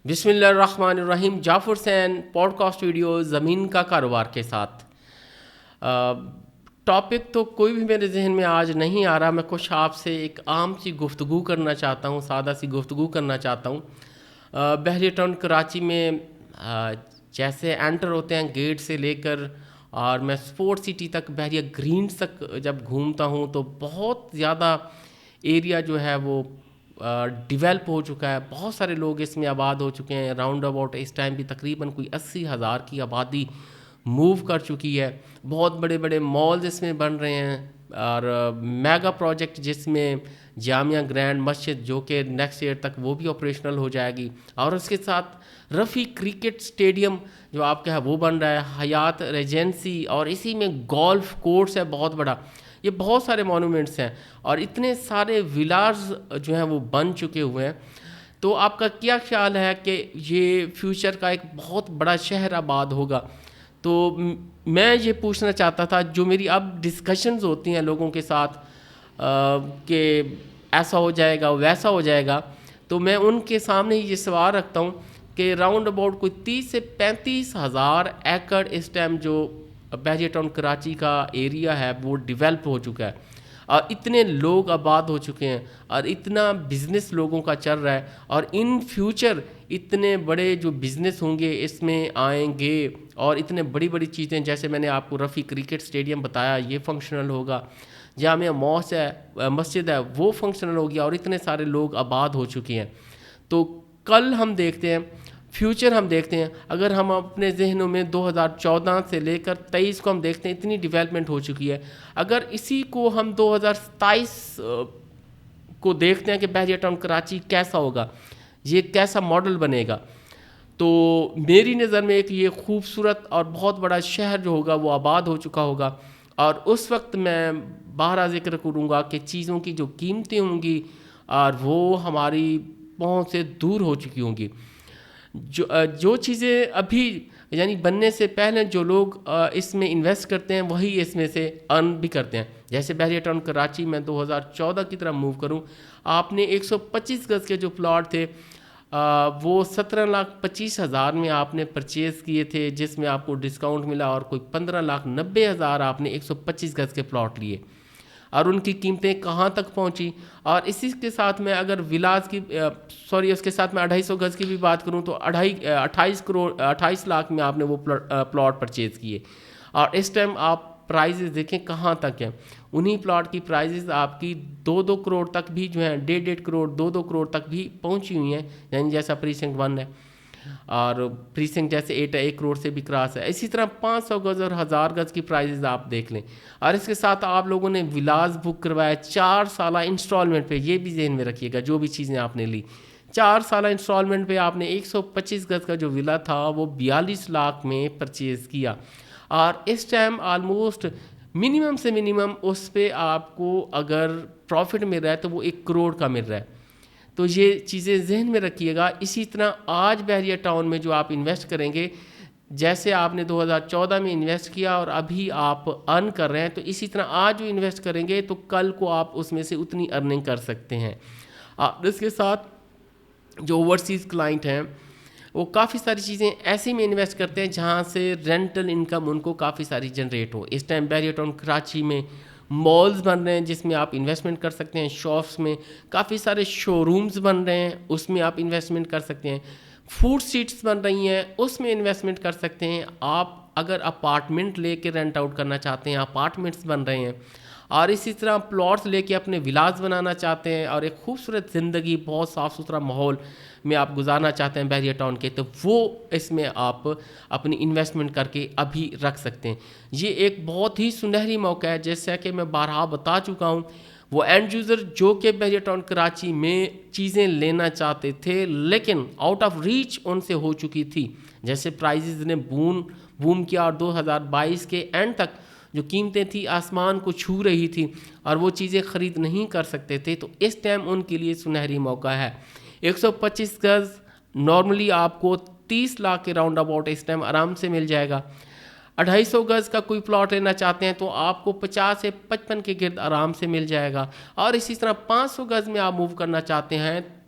بسم اللہ الرحمن الرحیم. جعفر حسین پوڈ کاسٹ ویڈیو زمین کا کاروبار کے ساتھ. ٹاپک تو کوئی بھی میرے ذہن میں آج نہیں آ رہا. میں کچھ آپ سے ایک عام سی گفتگو کرنا چاہتا ہوں, سادہ سی گفتگو کرنا چاہتا ہوں. بحریہ ٹاؤن کراچی میں جیسے انٹر ہوتے ہیں گیٹ سے لے کر اور میں سپورٹ سٹی تک, بحریہ گرینز تک جب گھومتا ہوں تو بہت زیادہ ایریا جو ہے وہ ڈیولپ ہو چکا ہے. بہت سارے لوگ اس میں آباد ہو چکے ہیں. راؤنڈ اباؤٹ اس ٹائم بھی تقریباً کوئی 80,000 کی آبادی موو کر چکی ہے. بہت بڑے بڑے مالز اس میں بن رہے ہیں اور میگا پروجیکٹ جس میں جامعہ گرینڈ مسجد جو کہ نیکسٹ ایئر تک وہ بھی آپریشنل ہو جائے گی, اور اس کے ساتھ رفیع کرکٹ سٹیڈیم جو آپ کا ہے وہ بن رہا ہے, حیات ریجنسی, اور اسی میں گولف کورس ہے بہت بڑا. یہ بہت سارے مونومنٹس ہیں اور اتنے سارے ولاز جو ہیں وہ بن چکے ہوئے ہیں. تو آپ کا کیا خیال ہے کہ یہ فیوچر کا ایک بہت بڑا شہر آباد ہوگا؟ تو میں یہ پوچھنا چاہتا تھا, جو میری اب ڈسکشنز ہوتی ہیں لوگوں کے ساتھ کہ ایسا ہو جائے گا ویسا ہو جائے گا, تو میں ان کے سامنے یہ سوال رکھتا ہوں کہ راؤنڈ اباؤٹ کوئی 30 سے 35,000 ایکڑ اس ٹائم جو بحریہ ٹاؤن کراچی کا ایریا ہے وہ ڈیولپ ہو چکا ہے, اور اتنے لوگ آباد ہو چکے ہیں اور اتنا بزنس لوگوں کا چل رہا ہے, اور ان فیوچر اتنے بڑے جو بزنس ہوں گے اس میں آئیں گے, اور اتنے بڑی بڑی چیزیں جیسے میں نے آپ کو رفیع کرکٹ سٹیڈیم بتایا یہ فنکشنل ہوگا, جامعہ مسجد ہے وہ فنکشنل ہوگی, اور اتنے سارے لوگ آباد ہو چکے ہیں. تو کل ہم دیکھتے ہیں, فیوچر ہم دیکھتے ہیں, اگر ہم اپنے ذہنوں میں 2014 سے لے کر 23 کو ہم دیکھتے ہیں اتنی ڈیولپمنٹ ہو چکی ہے. اگر اسی کو ہم 2027 کو دیکھتے ہیں کہ بحریہ ٹاؤن کراچی کیسا ہوگا, یہ کیسا ماڈل بنے گا, تو میری نظر میں ایک یہ خوبصورت اور بہت بڑا شہر جو ہوگا وہ آباد ہو چکا ہوگا. اور اس وقت میں باہر ذکر کروں گا کہ چیزوں کی جو قیمتیں ہوں گی اور وہ ہماری پہنچ سے دور ہو چکی ہوں گی. جو چیزیں ابھی یعنی بننے سے پہلے جو لوگ اس میں انویسٹ کرتے ہیں وہی اس میں سے ارن بھی کرتے ہیں. جیسے بحریہ ٹاؤن کراچی میں 2014 کی طرح موو کروں, آپ نے 125 گز کے جو پلاٹ تھے وہ 17,25,000 میں آپ نے پرچیز کیے تھے, جس میں آپ کو ڈسکاؤنٹ ملا, اور کوئی 15,90,000 آپ نے 125 گز کے پلاٹ لیے, اور ان کی قیمتیں کہاں تک پہنچی. اور اسی کے ساتھ میں اگر ولاز کی اس کے ساتھ میں 250 گز کی بھی بات کروں تو 28 لاکھ میں آپ نے وہ پلاٹ پرچیز کیے, اور اس ٹائم آپ پرائزز دیکھیں کہاں تک ہیں. انہی پلاٹ کی پرائزز آپ کی 2-2 کروڑ تک بھی جو ہیں, 1.5 کروڑ 2-2 کروڑ تک بھی پہنچی ہوئی ہیں, یعنی جیسا پریسنکٹ 1 ہے, اور پریسنکٹ جیسے 1 کروڑ سے بھی کراس ہے. اسی طرح 500 گز اور 1000 گز کی پرائزز آپ دیکھ لیں, اور اس کے ساتھ آپ لوگوں نے ولاز بک کروائے 4 سالہ انسٹالمنٹ پہ. یہ بھی ذہن میں رکھیے گا, جو بھی چیزیں آپ نے لی 4 سالہ انسٹالمنٹ پہ آپ نے 125 گز کا جو ولا تھا وہ 42 لاکھ میں پرچیز کیا, اور اس ٹائم آلموسٹ منیمم سے منیمم اس پہ آپ کو اگر پروفٹ مل رہا ہے تو وہ 1 کروڑ کا مل رہا ہے. تو یہ چیزیں ذہن میں رکھیے گا. اسی طرح آج بحریہ ٹاؤن میں جو آپ انویسٹ کریں گے, جیسے آپ نے 2014 میں انویسٹ کیا اور ابھی آپ ارن کر رہے ہیں, تو اسی طرح آج جو انویسٹ کریں گے تو کل کو آپ اس میں سے اتنی ارننگ کر سکتے ہیں. اس کے ساتھ جو اوورسیز کلائنٹ ہیں وہ کافی ساری چیزیں ایسے میں انویسٹ کرتے ہیں جہاں سے رینٹل انکم ان کو کافی ساری جنریٹ ہو. اس ٹائم بحریہ ٹاؤن کراچی میں مالز بن رہے ہیں جس میں آپ انویسٹمنٹ کر سکتے ہیں, شاپس میں کافی سارے شو رومز بن رہے ہیں اس میں آپ انویسٹمنٹ کر سکتے ہیں, فوڈ سٹریٹس بن رہی ہیں اس میں انویسٹمنٹ کر سکتے ہیں. آپ اگر اپارٹمنٹ لے کے رینٹ آؤٹ کرنا چاہتے ہیں, اپارٹمنٹس بن رہے ہیں, اور اسی طرح پلاٹس لے کے اپنے ولاز بنانا چاہتے ہیں اور ایک خوبصورت زندگی بہت صاف ستھرا ماحول میں آپ گزارنا چاہتے ہیں بحریہ ٹاؤن کے, تو وہ اس میں آپ اپنی انویسٹمنٹ کر کے ابھی رکھ سکتے ہیں. یہ ایک بہت ہی سنہری موقع ہے, جیسا کہ میں بارہا بتا چکا ہوں. وہ اینڈ یوزر جو کہ بحریہ ٹاؤن کراچی میں چیزیں لینا چاہتے تھے لیکن آؤٹ آف ریچ ان سے ہو چکی تھی, جیسے پرائزز نے بوم کیا, اور 2022 کے اینڈ تک جو قیمتیں تھیں آسمان کو چھو رہی تھی اور وہ چیزیں خرید نہیں کر سکتے تھے, تو اس ٹائم ان کے لیے سنہری موقع ہے. 125 گز نارملی آپ کو 30 لاکھ کے راؤنڈ اباؤٹ اس ٹائم آرام سے مل جائے گا. 250 گز کا کوئی پلاٹ لینا چاہتے ہیں تو آپ کو 50 سے 55 کے گرد آرام سے مل جائے گا, اور اسی طرح 500 گز میں آپ موو کرنا چاہتے ہیں